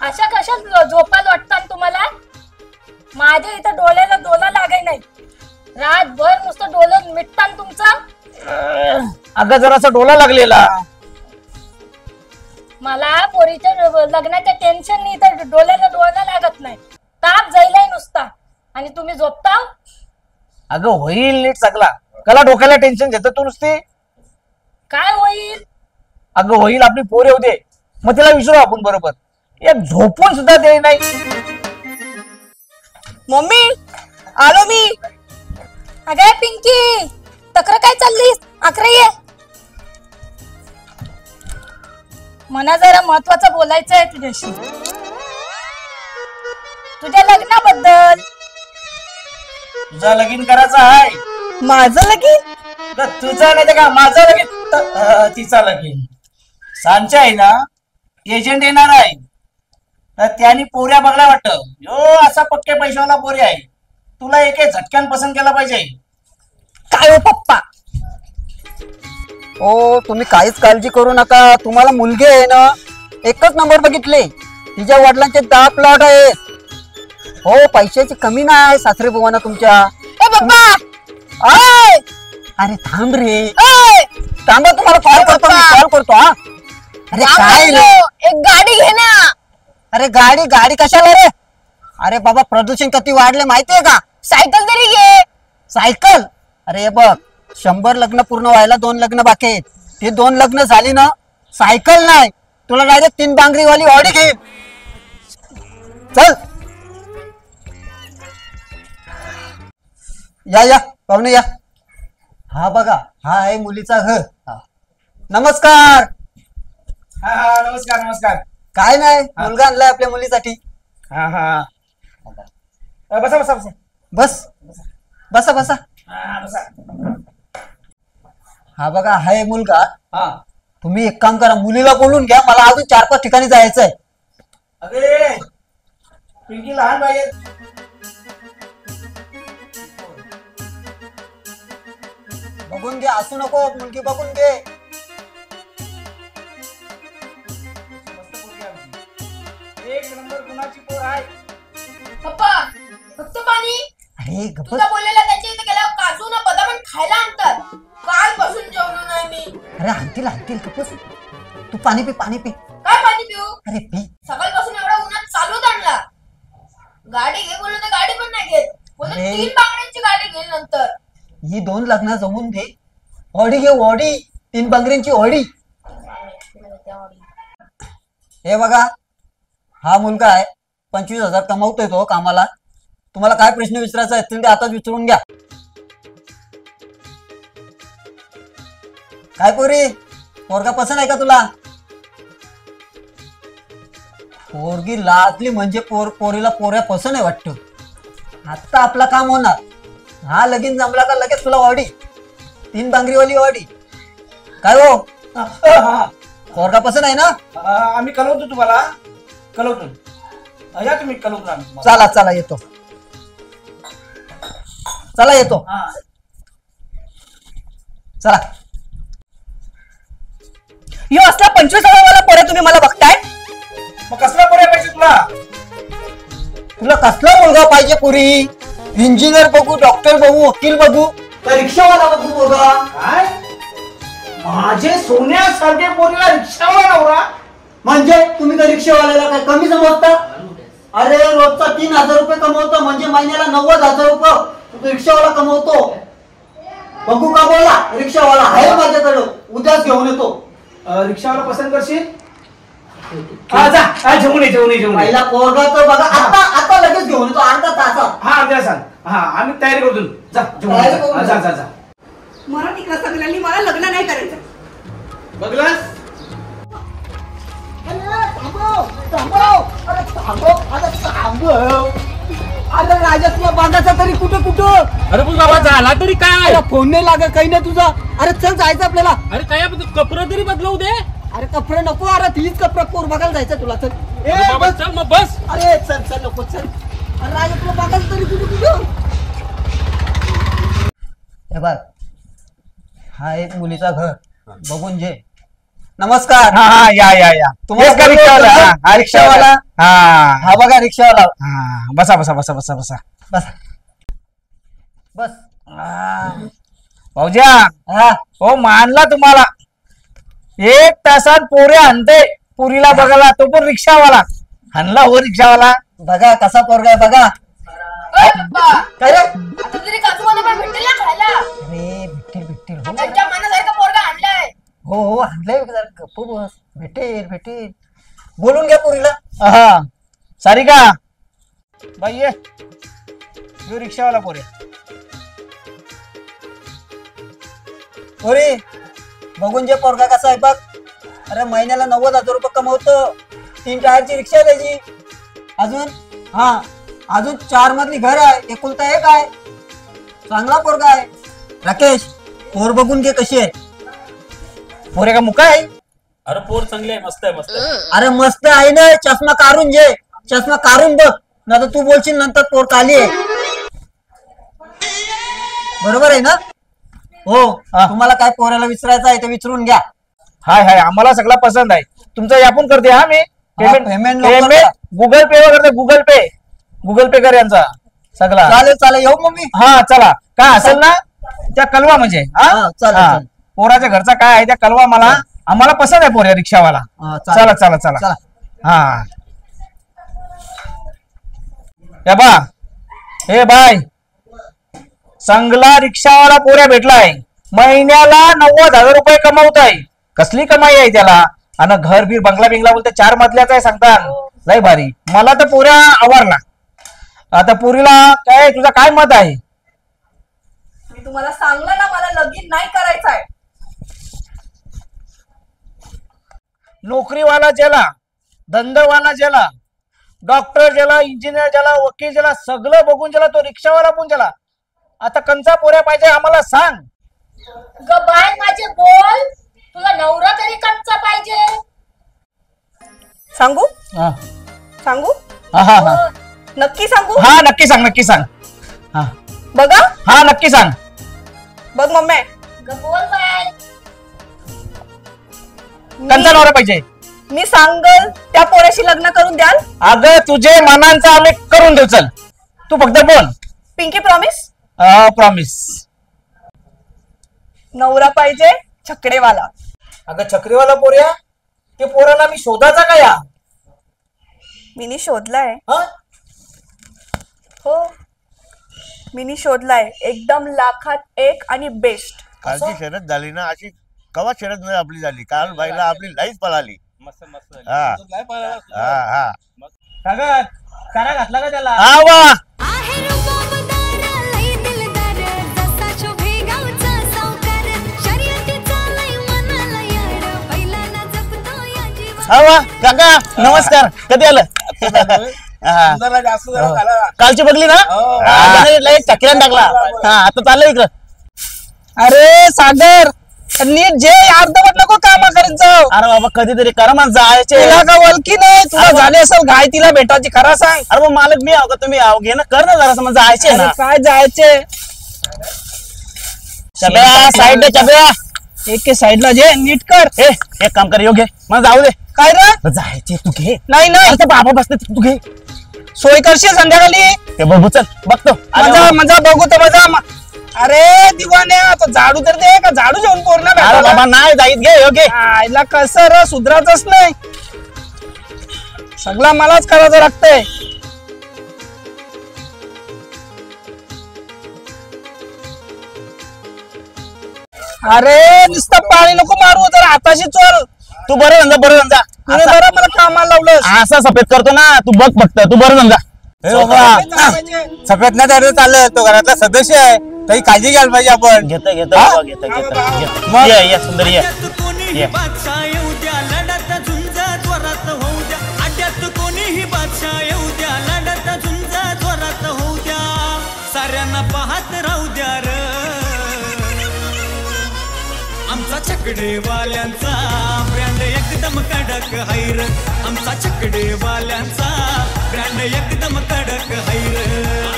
अशा कशा झोपाल वाटतात तुम्हाला? माझ्या इथं डोळ्याला डोला लागाय नाही, रातभर नुसतं डोलं मिटतान तुमचं. अगं जरासा डोला लागलेला. मला पोरीच्या लग्नाच्या टेन्शन नाही तर डोळ्याला डोळा लागत नाही, ताप जाईलाय नुसता आणि तुम्ही झोपता. अगं होईल नीट सगळा, कला डोक्याला टेन्शन घेतो तू नुसती. काय होईल? अगं होईल, आपली पोर येऊ दे मग तिला विचारू आपण बरोबर. एक झोपून सुद्धा दे नाही. मम्मी आलो मी. अगं पिंकी, तक्र काय चाललीस? अकरा ये. मला जरा महत्वाचं बोलायचं आहे तुझ्याशी, तुझ्या लग्नाबद्दल. तुझा लगीन करायचा आहे? माझं लगीन? तुझा नाही का माझा लगीन? तिचा लगीन. सांच्या आहे ना, एजंट येणार आहे, तर त्यांनी पोऱ्या बघला वाटत. यो असा पक्के पैशावाला पोरी आहे, तुला एक झटक्यान पसंत केला पाहिजे. काय हो पप्पा? ओ तुम्ही काहीच काळजी करू नका, तुम्हाला मुलगी आहे ना, एकच नंबर बघितले. तिच्या वडिलांचे 10 प्लॉट आहेत. हो पैशाची कमी नाही सासरे बुवाना तुमच्या. ए पप्पा, अरे थांब रे, थांबा, तुम्हाला कॉल करतो मी, कॉल करतो. हा अरे काय रे, एक गाडी घे ना. अरे गाडी गाडी कशाला रे? अरे बाबा प्रदूषण किती वाढले माहितीये का? सायकल तरी घे. सायकल? अरे बघ, 100 लग्न पूर्ण व्हायला 2 लग्न बाकी आहेत. ते 2 लग्न झाली ना, सायकल नाही, तुला डायरेक्ट 3 बांगरीवाली ऑडी घे. चल या या पाहुणे या. हा बघा, हा आहे मुलीचा घर. नमस्कार. हा हा नमस्कार नमस्कार. काय नाही, मुलगा आणलाय आपल्या मुलीसाठी. हा हा बसा बसा बसा बस बसा बसा. हा बसा. हा बघा, हाय मुलगा. हा तुम्ही एक काम करा, मुलीला बोलून घ्या, मला अजून 4-5 ठिकाणी जायचंय. अरे पिंकी लहान पाहिजे. बघून घे, असू नको, मुलगी बघून घे. एक नंबर गुणाची पोर आहे. पप्पा फक्त पाणी. अरे गप्प. तुला बोललेला त्यांच्या इथे गेल्यावर काजू ना बदाम खायला आणतात. कालपासून जेवलो नाही मी. अरे आणतील आणतील, गप्पच. तू पाणी पी, पाणी पी. काय पाणी पिऊ? अरे पी. सकाळपासून एवढा उन्हात चालवत आणला. गाडी घे बोललो तर गाडी पण नाही घेत. बोललो अरे. 3 बांगड्यांची गाडी घेईल नंतर. ही 2 लग्न जमून दे. ऑडी घे, ऑडी. 3 बांगरींची ऑडी. हे बघा, हा मुलगा आहे, 25,000 कमावतोय तो कामाला. तुम्हाला काय प्रश्न विचारायचा आहे ते आताच विचारून घ्या. काय पोरी, पोरगा पसंत आहे का तुला? पोरगी लाजली म्हणजे पोरीला पोऱ्या पसंत आहे वाटतं. आता आपला काम होणार. हा लगीन जमला का लगेच तुला ऑडी, 3 बांगरीवाली ऑडी. काय हो, पोरगा पसंत आहे ना? आम्ही कळवतो तुम्हाला, कळवतो. या तुम्ही, कळवतो आम्ही तुम्हाला. चला चला येतो, चला येतो. चला. यो असला 25,000 पोऱ्या तुम्ही मला बघताय? मग कसला पोऱ्या पाहिजे तुला? तुला कसला मुलगा पाहिजे पुरी? इंजिनियर बघू, डॉक्टर बघू, वकील बघू, का रिक्षावाला बघू? बघा काय माझे सोन्यासारखे पोरीला रिक्षावाला नवरा? म्हणजे तुम्ही त्या रिक्षावाल्याला काय कमी समजता? अरे रोजचा 3,000 रुपये कमवतो म्हणजे महिन्याला 90,000 रुपये रिक्षावाला कमवतो. बघू का? बोला. रिक्षावाला आहे माझ्याकडं, उद्याच घेऊन येतो. रिक्षावाला पसंत करशील? जा जेवून ये, जेवून ये, जेवून ये. पहिला पोरगा तर बघा, आता आता लगेच घेऊन येतो, अर्धा तासात. हा द्या सांग. हा आम्ही तयारी करतो. जा जेवून तयारी ये. करून जा जा जा. मराठी क्लास लागलेली, मला लग्न नाही करायचं. बघलास? अरे राजा, तुला बांधायचा तरी कुठं कुठं? अरे पण बाबा झाला तरी काय? फोन नाही लाग काही नाही तुझा. अरे चल जायचं आपल्याला. अरे काय कपडे तरी बदलवू दे. अरे कपडे नको, अरे तीच कपडे पोर बघायला जायचं तुला. चल अरे बाबा चल मग बस. अरे चल चल नको चल. अरे राजा, तुला बघायचं तरी कुठं कुठं? हे बघ, हा एक मुलीचा घर बघून जे. नमस्कार. हा हा या या या तुम्हाला हेच का रिक्षावाला? हा, हा रिक्षावाला. हा हा बघा रिक्षावाला. हा बसा बसा बसा बसा बसा. बस बस. भाऊजा हा हो मानला तुम्हाला. 1 तासात पोरे आणते पुरीला बघायला, तो पण रिक्षावाला हाणला हो रिक्षावाला. बघा कसा पोरगा आहे बघा. ओय बाप्पा, काय रे? आता तरी काजूमध्ये पण भेटेल ना खायला. अरे भेटेल भेटेल. हो त्यांच्या मनासारखं पोरगा आणलाय. हो हो आणलंय जरा गप्प बस. भेटेल भेटेल. बोलून घ्या पोरीला. हा सारिका बाई ये यो रिक्षावाला पोरे. पोरी बघून जे पोरगा कसा आहे बघ. अरे महिन्याला 90,000 रुपये कमवतो. 3 टायरची रिक्षा आहे त्याची. अजून हा अजून 4 मजली घर आहे. एकुलता एक आहे. चांगला पोरगा आहे. राकेश पोर बघून घे कशी आहे. पोरे का मुका आहे? अरे पोर चांगली आहे, मस्त आहे मस्त आहे. अरे मस्त आहे ना. चष्मा काढून जे. चष्मा काढून बघ ना तर तू बोलशील नंतर पोर काली आहे. बरोबर आहे ना? हो हा. तुम्हाला काय पोराला विचारायचं आहे ते विचारून घ्या. हाय हाय आम्हाला सगळा पसंत आहे. तुमचं यापून करते हा मी payment लवकर पेमेंट करा. गुगल पे वर करते. गुगल पे कर यांचा सगळा. चालेल चालेल येऊ मम्मी. हा चला काय असेल ना त्या कलवा म्हणजे हा, चालेल, हा. चालेल. पोराच्या घरचा काय आहे त्या कलवा मला. आम्हाला पसंत आहे पोर रिक्षावाला. हा, चालेल. चला चला चला चला. हा या बा हे बाय चांगला रिक्षावाला पोऱ्या भेटलाय. महिन्याला 90,000 रुपये कमवत आहे. कसली कमाई आहे त्याला. आणि घर बीर बंगला बिंगला बोलते 4 मजल्याचा आहे सांगतात. लय भारी. मला तर पोऱ्या आवडला. आता पोरीला काय तुझा काय मत आहे? मी तुम्हाला सांगलं ना मला लगीन नाही करायचं आहे. नोकरीवाला ज्याला, धंदावाला ज्याला, डॉक्टर ज्याला, इंजिनियर ज्याला, वकील ज्याला, सगळं बघून ज्याला तो रिक्षावाला पण ज्याला. आता कंचा पोऱ्या पाहिजे आम्हाला सांग. ग बाय माझे बोल, तुला नवरा तरी कंचा पाहिजे. सांगू हा सांगू हा हा नक्की सांगू. हा नक्की सांग नक्की सांग. हा बघा हा नक्की सांग. बघ मम्मी ग बोल बाय. कंचा नवरा पाहिजे. मी सांगल त्या पोऱ्याशी लग्न करून द्याल. अगं तुझे मनांचा आम्ही करून देऊ. चल तू फक्त बोल. Pinky promise. प्रॉमिस. नवरा पाहिजे छकडेवाला. अगं चक्रीवाला पोऱ्या ते पोराला मी शोधायचा का या? मिनी शोधलाय. हा? हो मिनी शोधलाय. एकदम लाखात एक आणि बेस्ट. कालची शर्यत झाली ना अशी कवा शर्यत नाही आपली झाली. काल बाईला आपली लाईच पळाली. मस्त मस्त हा. लय पळाला. हा हा कागद कारा घातला का त्याला? हा वा आहे रुबाबदार लई दिलदार जसा शोभे गावचा सावकार शर्यतीचा लई मनाला याड बैलाला जपतो या जीवा. हा वा काका नमस्कार. कधी आलं? हा. जरा जास्त जरा झाला. कालची बघली ना चक्र्यान टाकला. हा आता चाललं इकडं. अरे सागर नीट जे अर्धवट नको काम करत जाऊ. अरे बाबा कधीतरी करा मग जायचे. तिला का वलकी नाही तुला झाले असेल घाय तिला भेटायची. खरा सांग. अरे मग मालक मी आहो का तुम्ही आहो घे ना कर ना जरा मग जायचे ना. अरे काय जायचे चब्या साईड दे चब्या. एक साईडला जे नीट कर. ए एक काम कर योग्य मग जाऊ दे. काय रे जायचे तू घे. नाही नाही अरे बाबा बसते तू घे. सोय करशील संध्याकाळी. ते बघू चल बघतो. मजा मजा बघू तर मजा. अरे दिवाने आता झाडू तर दे का झाडू जेवण पूर्ण अरे बाबा नाही जाईत घे योग्य. आईला कसं र सुधरातच नाही. सगळा मलाच करायचं लागतंय. अरे नुसतं पाणी नको मारू तर हाताशी चोल. तू बरं धंदा बरं धंदा. तुने बरं मला कामाला लावलं. असा सफेद करतो ना तू बघ फक्त तू बरं धंदा. सफेद नाही तर चाललं. तो घरातला सदस्य आहे काही काळजी घ्यायला पाहिजे आपण. घेत घेत घेत ये ये सुंदर ये ये. बादशाह येऊ द्या लढत झुंजा जोरात होऊ द्या. अड्यात कोणीही बादशाह येऊ द्या लढत झुंजा जोरात होऊ द्या. साऱ्यांना पाहत राहू द्या र आमचा छकडेवाल्यांचा ब्रँड एकदम कडक हैर. आमचा छकडेवाल्यांचा ब्रँड एकदम कडक हैर.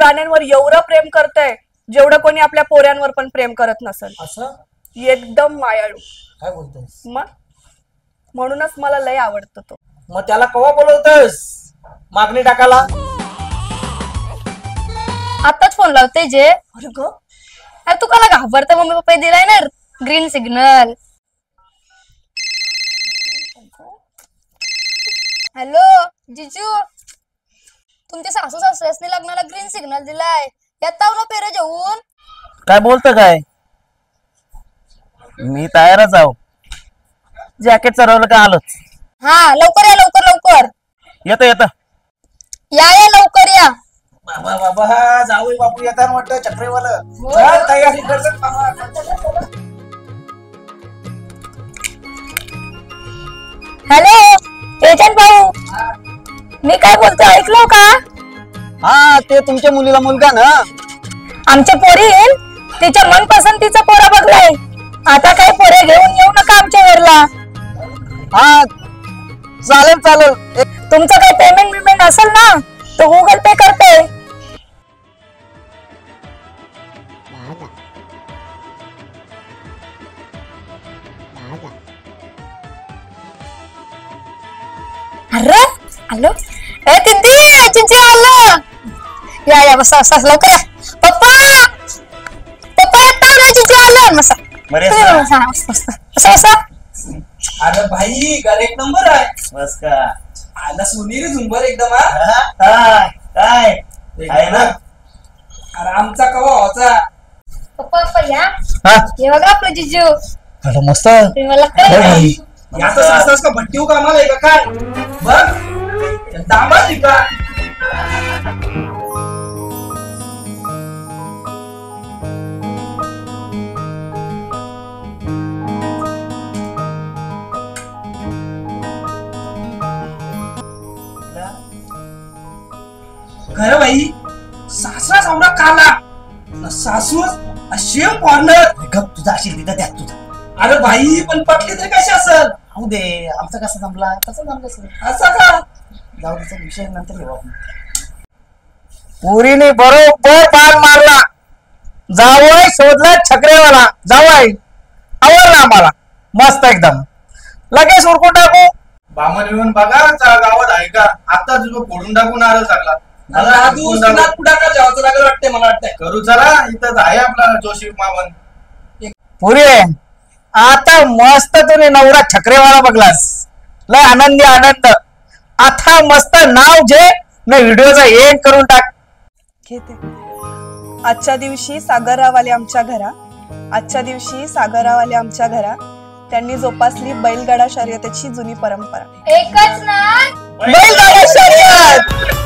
प्राण्यांवर एवढं प्रेम करतोय जेवढं कोणी आपल्या पोऱ्यांवर पण प्रेम करत नसेल. असं एकदम मायाळू. काय बोलतोस? मग म्हणूनच मला लय आवडतो तो. मग त्याला कवा बोलवतोस मागणी टाकायला? आताच फोन लावते जे. अरे ग, अरे तू काला घाबरते? मम्मी पप्पा दिलाय ना ग्रीन सिग्नल. हॅलो जिजू, तुमच्या सासू सासऱ्यासनी लग्नाला ग्रीन सिग्नल दिलाय. येताव ना पेरे जेवून. काय बोलतं काय? मी तयारच आहो. जॅकेट चढवलं का आलोच. हा लवकर या, लवकर लवकर येतं येतं. या या लवकर या. बाबा बाबा जाऊ बापू येतात वाटतं चक्रेवालं. चल, तयारी कर चल बाबा. हॅलो एजंट भाऊ, मी काय बोलतो ऐकलो का? हा ते तुमच्या मुलीला मुलगा ना? आमच्या पोरीन तिच्या मनपसंतीचा पोरा बघलाय. आता काही पोरे घेऊन येऊ नका आमच्या घरला. हा चालेल चालेल. तुमचं काही पेमेंट बिमेंट असेल ना तो गुगल पे करते. अरे हॅलो ए तिंदी चिंची आलं. या बसा बसा लवकर या. पप्पा पप्पा येतात ना, चिंची आलं. बसा बसा बसा. अरे भाई घर एक नंबर आहे. बस का आला सुनील झुंबर एकदम. काय आहे ना? अरे आमचा कवा होता. पप्पा पप्पा या. हे बघा आपलं जिजू. अरे मस्त. तुम्ही मला कळलं. याचा सासस का भट्टीव कामाला आहे का काय? बघ दामाची का? खरं बाई सासरा सावरा काला सासू शेम कॉर्नर. गप तुझा असेल तिथं त्यात तुझा. अरे भाई पण पटली तरी कशी असेल? होऊ दे, आमचा कसा जमला तसा जमला. असं का? जाऊ त्याचा विषय नंतर घेऊ आपण. पुरीने बरोबर बाण मारला. जावय शोधला छकरेवाला. जावय आवडला आम्हाला मस्त एकदम. लगेच उरकून टाकू. बामण येऊन बघा गावात आहे का? आता तुझं फोडून टाकून आलं सगळा. वाटते मला वाटतंय. करू चला, इथं आहे आपला जोशी मामन. पुरी आता मस्त तुम्ही नवरा छकरेवाला बघलास. लय आनंदी आनंद. आता मस्त नाव जे न व्हिडिओचा एंड करून टाक. घेते. आजच्या दिवशी सागरराव आले आमच्या घरा. आजच्या दिवशी सागरराव आले आमच्या घरा. त्यांनी जोपासली बैलगाडा शर्यतीची जुनी परंपरा. एकच ना बैलगाडा शर्यत.